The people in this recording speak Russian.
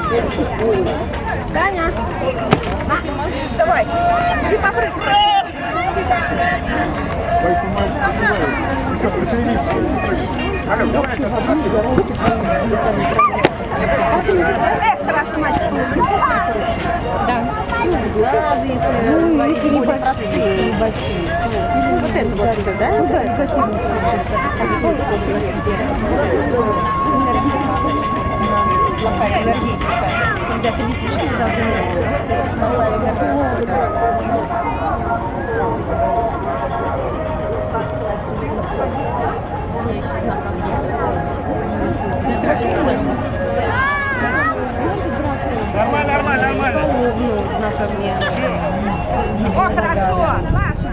Таня, давай, иди попрыгай. Хорошо, мальчик. Да. Глазы, если не простые, большие. Вот это вот все, да? Ну да, плохая энергетика. Когда ты не слышишь, плохая энергетика. Нормально, нормально, нормально. О, хорошо, Паша.